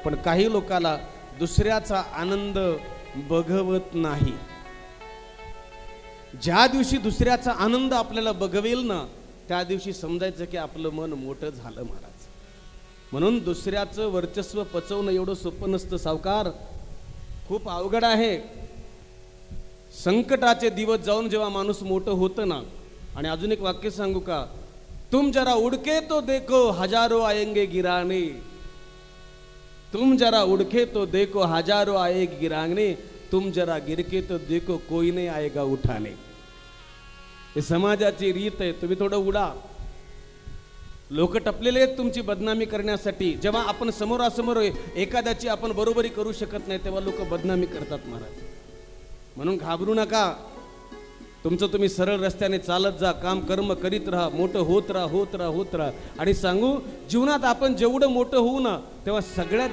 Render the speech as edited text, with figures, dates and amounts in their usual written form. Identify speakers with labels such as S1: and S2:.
S1: पण काही लोकाला दुसऱ्याचा आनंद बघवत नाही. ज्या दिवशी दुसऱ्याचा आनंद आपल्याला बघवेल ना, त्या दिवशी समजायचं की आपलं मन मोठं झालं महाराज. म्हणून दुसऱ्याचं वर्चस्व पचवणं एवढं सोपं नसतं सावकार, खूप अवघड आहे. संकटाचे दिवस जाऊन जेव्हा माणूस मोठं होतं ना, आणि अजून एक वाक्य सांगू का, तुम जरा उडके तो देखो हजारो आएंगे गिराने, तुम जरा उडके तो देखो हजारो आएंगे गिराने, तुम जरा गिरके तो देखो कोई नहीं आएगा उठाने. हे समाजाची रीत आहे. तुम्ही थोडं उडा. लोक टपलेले आहेत तुमची बदनामी करण्यासाठी. जेव्हा आपण समोरासमोर एखाद्याची आपण बरोबरी करू शकत नाही तेव्हा लोक बदनामी करतात महाराज. म्हणून घाबरू नका. तुमचं तुम्ही सरळ रस्त्याने चालत जा, काम कर्म करीत राहा, मोठं होत राहा, होत राहा, होत राहा. आणि सांगू, जीवनात आपण जेवढं मोठं होऊ ना, तेव्हा सगळ्यात